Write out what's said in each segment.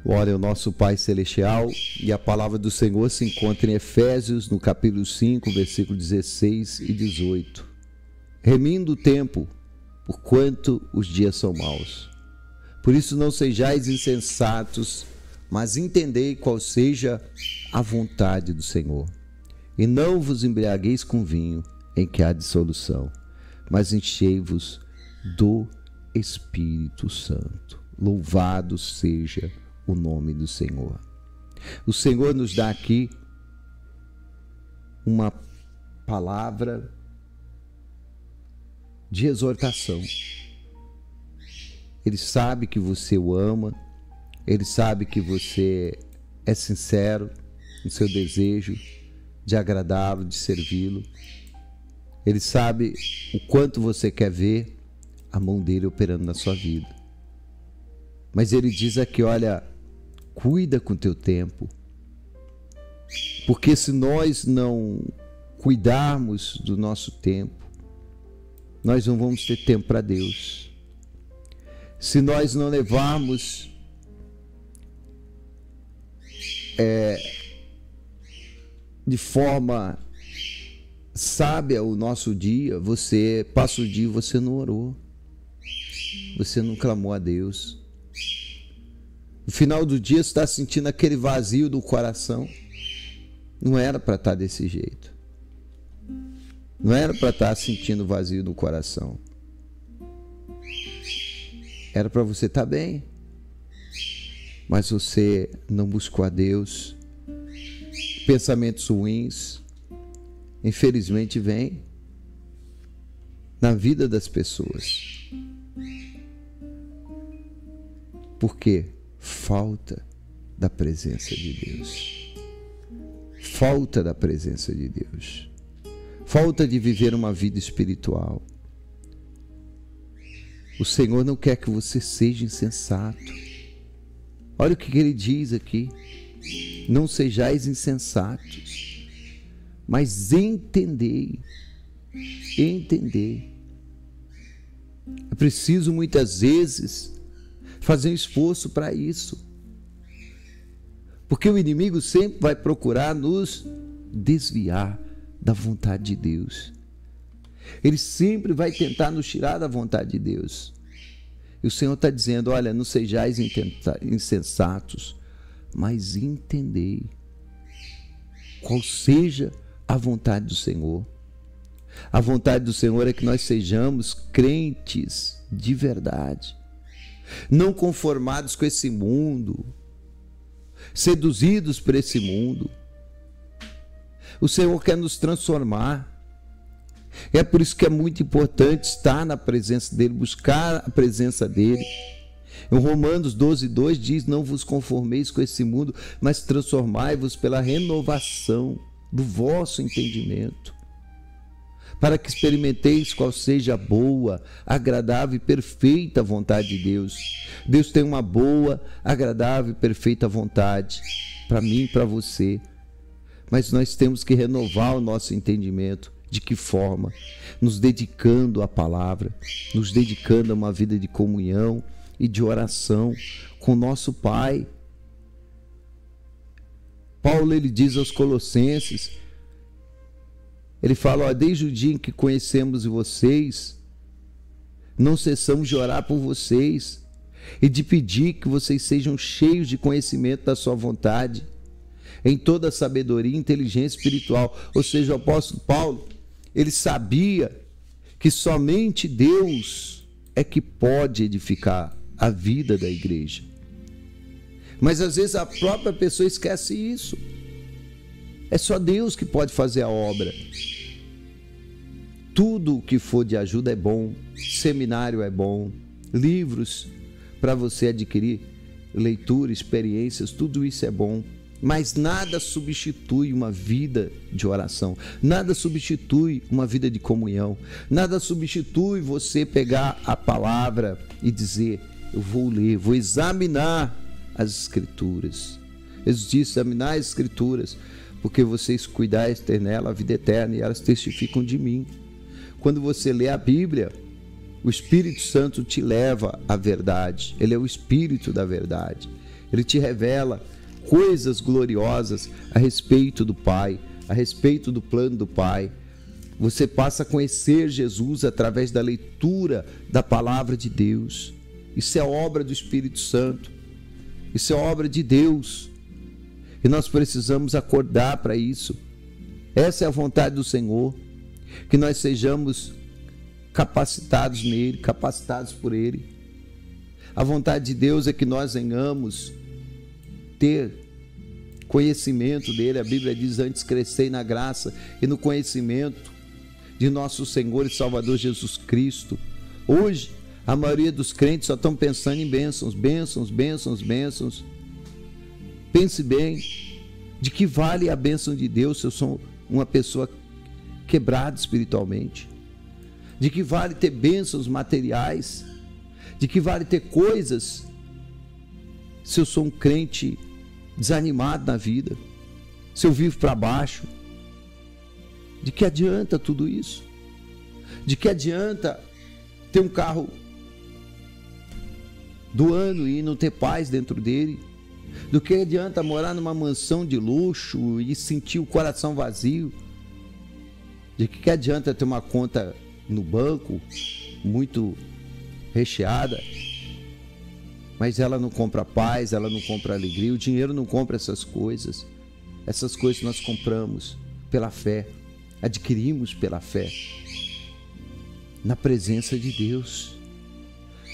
Glória ao nosso Pai Celestial, e a palavra do Senhor se encontra em Efésios, no capítulo 5, versículo 16 e 18. Remindo o tempo, porquanto os dias são maus. Por isso não sejais insensatos, mas entendei qual seja a vontade do Senhor. E não vos embriagueis com vinho, em que há dissolução, mas enchei-vos do Espírito Santo. Louvado seja o nome do Senhor. O Senhor nos dá aqui uma palavra de exortação. Ele sabe que você o ama, ele sabe que você é sincero no seu desejo de agradá-lo, de servi-lo. Ele sabe o quanto você quer ver a mão dele operando na sua vida. Mas ele diz aqui, olha, cuida com o teu tempo, porque se nós não cuidarmos do nosso tempo, nós não vamos ter tempo para Deus. Se nós não levarmos de forma sábia o nosso dia, você passa o dia e você não orou, você não clamou a Deus. No final do dia você está sentindo aquele vazio do coração. Não era para estar desse jeito. Não era para estar sentindo vazio do coração. Era para você estar bem. Mas você não buscou a Deus. Pensamentos ruins, infelizmente, vêm na vida das pessoas. Por quê? Falta da presença de Deus. Falta da presença de Deus. Falta de viver uma vida espiritual. O Senhor não quer que você seja insensato. Olha o que ele diz aqui. Não sejais insensatos, mas entendei. Entendei. É preciso muitas vezes fazer um esforço para isso. Porque o inimigo sempre vai procurar nos desviar da vontade de Deus. Ele sempre vai tentar nos tirar da vontade de Deus. E o Senhor está dizendo, olha, não sejais insensatos, mas entendei qual seja a vontade do Senhor. A vontade do Senhor é que nós sejamos crentes de verdade, não conformados com esse mundo, seduzidos por esse mundo. O Senhor quer nos transformar. É por isso que é muito importante estar na presença dele, buscar a presença dele. Em Romanos 12:2 diz, não vos conformeis com esse mundo, mas transformai-vos pela renovação do vosso entendimento, para que experimenteis qual seja a boa, agradável e perfeita vontade de Deus. Deus tem uma boa, agradável e perfeita vontade para mim e para você. Mas nós temos que renovar o nosso entendimento. De que forma? Nos dedicando à palavra, nos dedicando a uma vida de comunhão e de oração com nosso Pai. Paulo, ele diz aos Colossenses, ele fala, desde o dia em que conhecemos vocês, não cessamos de orar por vocês e de pedir que vocês sejam cheios de conhecimento da sua vontade, em toda a sabedoria e inteligência espiritual. Ou seja, o apóstolo Paulo, ele sabia que somente Deus é que pode edificar a vida da igreja. Mas às vezes a própria pessoa esquece isso. É só Deus que pode fazer a obra. Tudo que for de ajuda é bom, seminário é bom, livros para você adquirir, leitura, experiências, tudo isso é bom. Mas nada substitui uma vida de oração, nada substitui uma vida de comunhão, nada substitui você pegar a palavra e dizer, eu vou ler, vou examinar as Escrituras. Jesus disse, examinar as Escrituras, porque vocês cuidais ter nela a vida eterna e elas testificam de mim. Quando você lê a Bíblia, o Espírito Santo te leva à verdade, ele é o Espírito da verdade. Ele te revela coisas gloriosas a respeito do Pai, a respeito do plano do Pai. Você passa a conhecer Jesus através da leitura da palavra de Deus. Isso é obra do Espírito Santo. Isso é obra de Deus. E nós precisamos acordar para isso. Essa é a vontade do Senhor. Que nós sejamos capacitados nele, capacitados por ele. A vontade de Deus é que nós venhamos ter conhecimento dele. A Bíblia diz: antes crescei na graça e no conhecimento de nosso Senhor e Salvador Jesus Cristo. Hoje, a maioria dos crentes só estão pensando em bênçãos, bênçãos, bênçãos, bênçãos. Pense bem, de que vale a bênção de Deus se eu sou uma pessoa quebrada espiritualmente? De que vale ter bênçãos materiais? De que vale ter coisas se eu sou um crente desanimado na vida? Se eu vivo para baixo? De que adianta tudo isso? De que adianta ter um carro do ano e não ter paz dentro dele? Do que adianta morar numa mansão de luxo e sentir o coração vazio? De que adianta ter uma conta no banco muito recheada, mas ela não compra paz, ela não compra alegria? O dinheiro não compra essas coisas. Essas coisas nós compramos pela fé, adquirimos pela fé, na presença de Deus.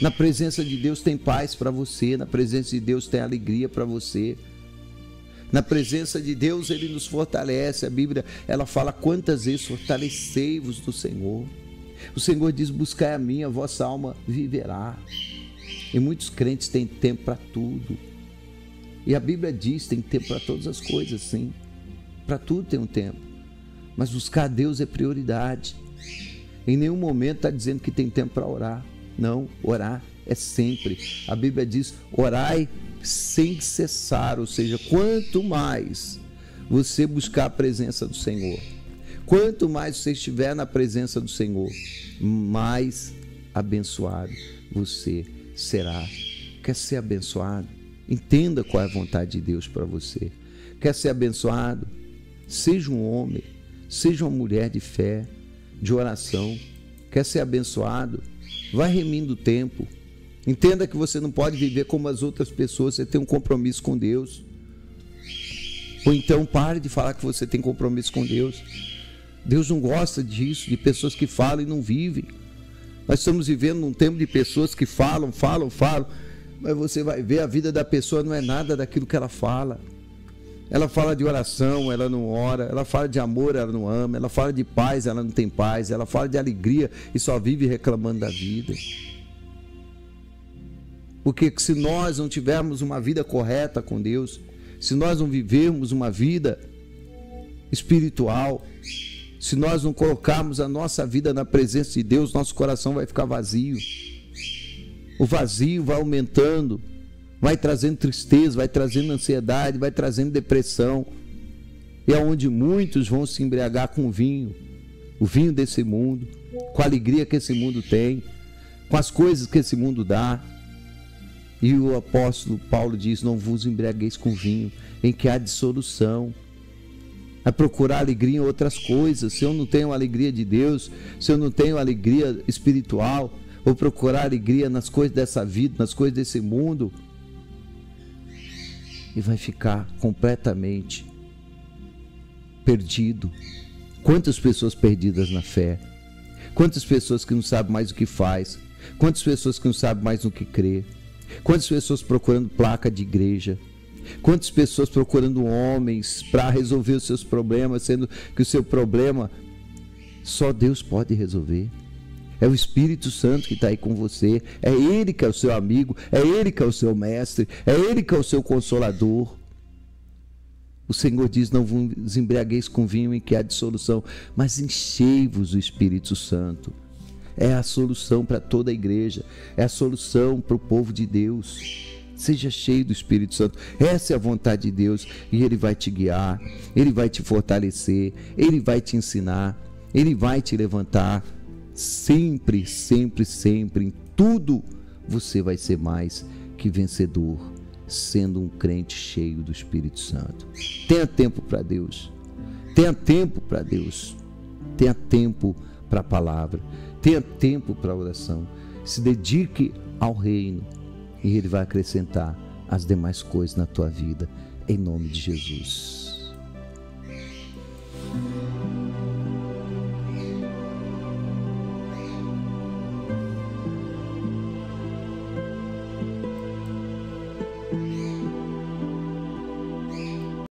Na presença de Deus tem paz para você, na presença de Deus tem alegria para você. Na presença de Deus ele nos fortalece. A Bíblia, ela fala quantas vezes: fortalecei-vos no Senhor. O Senhor diz: buscai a mim, a vossa alma viverá. E muitos crentes têm tempo para tudo. E a Bíblia diz: tem tempo para todas as coisas, sim. Para tudo tem um tempo. Mas buscar a Deus é prioridade. Em nenhum momento está dizendo que tem tempo para orar. Não, orar é sempre. A Bíblia diz: orai sem cessar. Ou seja, quanto mais você buscar a presença do Senhor, quanto mais você estiver na presença do Senhor, mais abençoado você será. Quer ser abençoado? Entenda qual é a vontade de Deus para você. Quer ser abençoado? Seja um homem, seja uma mulher de fé, de oração. Quer ser abençoado? Vai remindo o tempo. Entenda que você não pode viver como as outras pessoas. Você tem um compromisso com Deus. Ou então pare de falar que você tem compromisso com Deus. Deus não gosta disso, de pessoas que falam e não vivem. Nós estamos vivendo num tempo de pessoas que falam, mas você vai ver, a vida da pessoa não é nada daquilo que ela fala. Ela fala de oração, ela não ora. Ela fala de amor, ela não ama. Ela fala de paz, ela não tem paz. Ela fala de alegria e só vive reclamando da vida. Porque se nós não tivermos uma vida correta com Deus, se nós não vivermos uma vida espiritual, se nós não colocarmos a nossa vida na presença de Deus, nosso coração vai ficar vazio. O vazio vai aumentando, vai trazendo tristeza, vai trazendo ansiedade, vai trazendo depressão. E é onde muitos vão se embriagar com o vinho desse mundo, com a alegria que esse mundo tem, com as coisas que esse mundo dá. E o apóstolo Paulo diz: não vos embriagueis com vinho, em que há dissolução. A procurar alegria em outras coisas. Se eu não tenho a alegria de Deus, se eu não tenho a alegria espiritual, vou procurar alegria nas coisas dessa vida, nas coisas desse mundo, e vai ficar completamente perdido. Quantas pessoas perdidas na fé, quantas pessoas que não sabem mais o que faz, quantas pessoas que não sabem mais no que crê, quantas pessoas procurando placa de igreja, quantas pessoas procurando homens para resolver os seus problemas, sendo que o seu problema só Deus pode resolver. É o Espírito Santo que está aí com você. É Ele que é o seu amigo, é Ele que é o seu mestre, é Ele que é o seu consolador. O Senhor diz: não vos embriagueis com vinho em que há dissolução, mas enchei-vos do Espírito Santo. É a solução para toda a igreja, é a solução para o povo de Deus. Seja cheio do Espírito Santo. Essa é a vontade de Deus, e Ele vai te guiar, Ele vai te fortalecer, Ele vai te ensinar, Ele vai te levantar. Sempre, sempre, sempre, em tudo você vai ser mais que vencedor. sendo um crente cheio do Espírito Santo. Tenha tempo para Deus. Tenha tempo para Deus. Tenha tempo para a palavra. Tenha tempo para a oração. Se dedique ao reino e Ele vai acrescentar as demais coisas na tua vida, em nome de Jesus.